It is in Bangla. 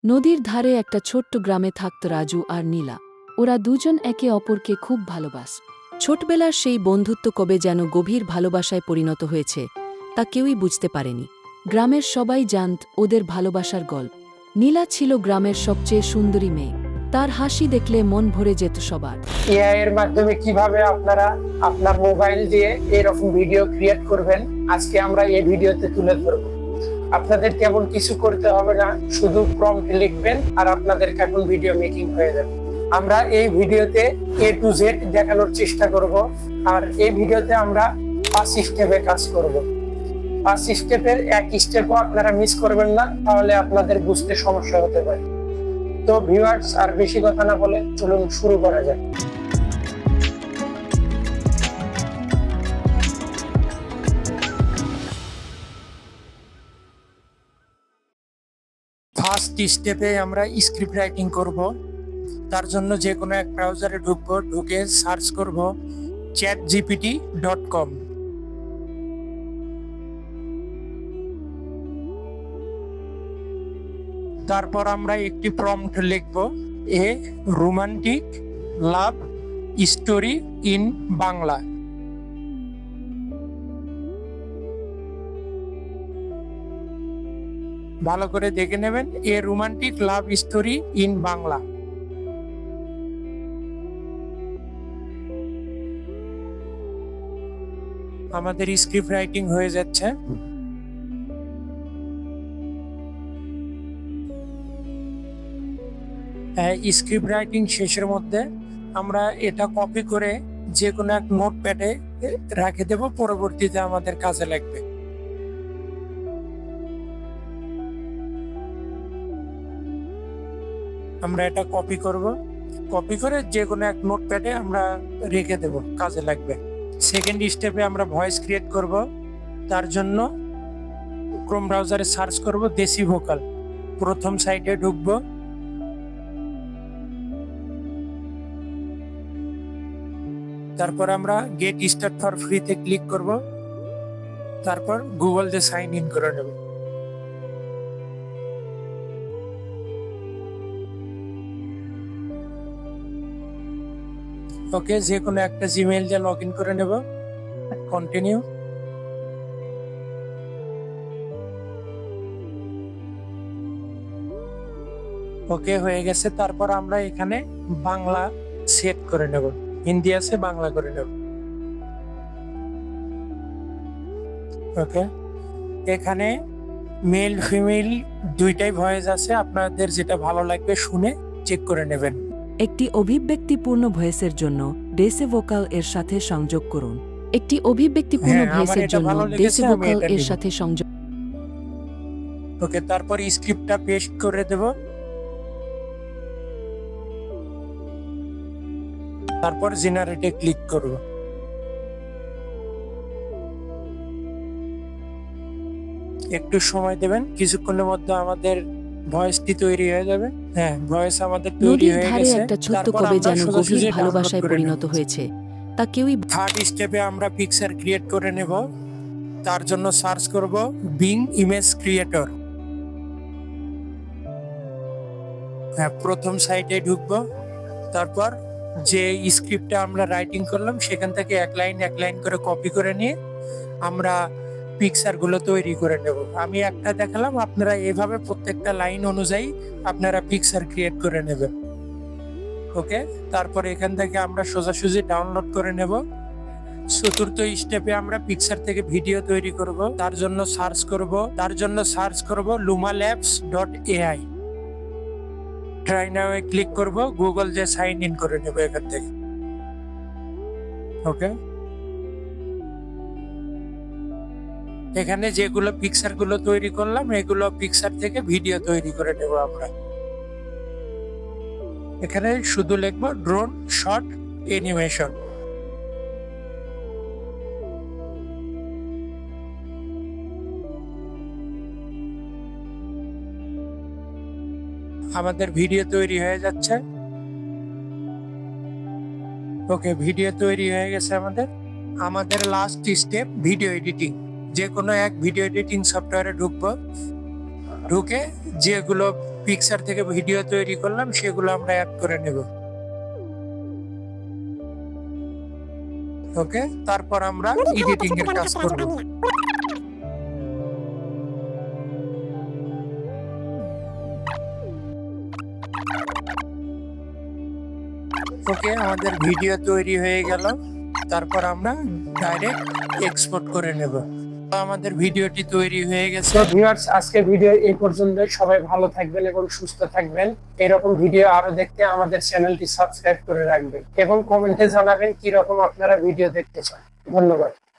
নদীর ধারে একটা ছোট্ট গ্রামে থাকত রাজু আর নীলা। ওরা দুজন একে অপরকে খুব ভালোবাসত। ছোটবেলার সেই বন্ধুত্ব কবে যেন গভীর ভালোবাসায় পরিণত হয়েছে তা কেউই বুঝতে পারেনি। গ্রামের সবাই জানত ওদের ভালোবাসার গল্প। নীলা ছিল গ্রামের সবচেয়ে সুন্দরী মেয়ে। তার হাসি দেখলে মন ভরে যেত সবার। এআই এর মাধ্যমে কিভাবে আপনারা আপনার মোবাইল দিয়ে এরকম ভিডিও ক্রিয়েট করবেন, আজকে আমরা এই ভিডিওতে তুলে ধরব। আপনাদের তেমন কিছু করতে হবে না, শুধু প্রম্পট লিখবেন আর আপনাদের এখন ভিডিও মেকিং হয়ে যাবে। আমরা এই ভিডিওতে A to Z দেখানোর চেষ্টা করব, আর এই ভিডিওতে আমরা 5 স্টেপে কাজ করব। 5 স্টেপের এক স্টেপও আপনারা মিস করবেন না, তাহলে আপনাদের বুঝতে সমস্যা হতে পারে। তো ভিউয়ার্স, আর বেশি কথা না বলে চলুন শুরু করা যাক। ফার্স্ট স্টেপে আমরা স্ক্রিপ্ট রাইটিং করব। তার জন্য যে কোনো এক ব্রাউজারে ঢুকবো, ঢুকে সার্চ করব chatgpt.com। তারপর আমরা একটি প্রম্পট লিখব, a romantic love story in Bangla. ভালো করে দেখে নেবেন, a romantic love story in Bangla. আমাদের স্ক্রিপ্ট রাইটিং হয়ে যাচ্ছে। স্ক্রিপ্ট রাইটিং শেষের মধ্যে আমরা এটা কপি করে যে কোনো এক নোটপ্যাডে রেখে দেব, পরবর্তীতে আমাদের কাজে লাগবে। আমরা এটা কপি করব, কপি করে যে কোনো এক নোটপ্যাডে আমরা রেখে দেব, কাজে লাগবে। সেকেন্ড স্টেপে আমরা ভয়েস ক্রিয়েট করব। তার জন্য ক্রোম ব্রাউজারে সার্চ করব দেশি ভোকাল। প্রথম সাইটে ঢুকবো, তারপর আমরা গেট স্টার্ট ফর ফ্রিতে ক্লিক করব। তারপর গুগল দিয়ে সাইন ইন করে নেব। ওকে, যে কোনো একটা জিমেইল দিয়ে লগ ইন করে নেব। কন্টিনিউ। ওকে, হয়ে গেছে। তারপর আমরা এখানে বাংলা সেট করে নেব, হিন্দি আছে বাংলা করে নেব। ওকে, এখানে মেল ফিমেল দুইটাই ভয়েস আছে, আপনাদের যেটা ভালো লাগবে শুনে চেক করে নেবেন। একটি অভিব্যক্তিপূর্ণ ভয়েসের জন্য ডেসে ভোকাল এর সাথে সংযোগ করুন। একটি অভিব্যক্তিপূর্ণ ভয়েসের জন্য ডেসে ভোকাল এর সাথে সংযোগ। ওকে, তারপর স্ক্রিপ্টটা পেস্ট করে দেব। তারপর জেনারেটে ক্লিক করব। একটু সময় দেবেন, কিছুক্ষণের মধ্যে আমাদের ভয়েসটি তৈরি হয়ে যাবে। হ্যাঁ, ভয়েস আমাদের তৈরি হয়ে গেছে। একটা ছোট্ট কবে যেন গভীর ভালোবাসায় পরিণত হয়েছে তা কেউই। থার্ড স্টেপে আমরা পিকচার ক্রিয়েট করে নেব। তার জন্য সার্চ করব বিং ইমেজ ক্রিয়েটর। হ্যাঁ, প্রথম সাইটে ঢুকবো। তারপর যে স্ক্রিপ্টটা আমরা রাইটিং করলাম সেখান থেকে এক লাইন করে কপি করে নিয়ে আমরা পিকচার গুলো তৈরি করে নেব। আমি একটা দেখালাম, আপনারা এইভাবে প্রত্যেকটা লাইন অনুযায়ী আপনারা পিকচার ক্রিয়েট করে নেবেন। ওকে, তারপর এখান থেকে আমরা সোজাসুজি ডাউনলোড করে নেব। চতুর্থ স্টেপে আমরা পিকচার থেকে ভিডিও তৈরি করব। তার জন্য সার্চ করব lumalabs.ai। ট্রাই নাও এ ক্লিক করব, গুগল যে সাইন ইন করে নেব এখান থেকে। ওকে, এখানে যেগুলো পিকচার গুলো তৈরি করলাম এগুলো পিকচার থেকে ভিডিও তৈরি করে নেব আমরা। এখানে শুধু লিখবো ড্রোন শট অ্যানিমেশন। আমাদের ভিডিও তৈরি হয়ে যাচ্ছে। ওকে, ভিডিও তৈরি হয়ে গেছে আমাদের লাস্ট স্টেপ ভিডিও এডিটিং। যে কোনো এক ভিডিও এডিটিং সফটওয়্যারে ঢুকবো, ঢুকে যেগুলো পিকচার থেকে ভিডিও তৈরি করলাম সেগুলো আমরা অ্যাড করে নেব। ওকে, তারপর আমরা এডিটিং এর কাজ করব। ওকে, আমাদের ভিডিও তৈরি হয়ে গেল। তারপর আমরা ডাইরেক্ট এক্সপোর্ট করে নেব। তো আমাদের ভিডিওটি তৈরি হয়ে গেছে। ভিউয়ার্স, আজকে ভিডিও এই পর্যন্ত। সবাই ভালো থাকবেন এবং সুস্থ থাকবেন। এরকম ভিডিও আরো দেখতে আমাদের চ্যানেলটি সাবস্ক্রাইব করে রাখবেন এবং কমেন্টে জানাবেন কি রকম আপনারা ভিডিও দেখতে চান। ধন্যবাদ।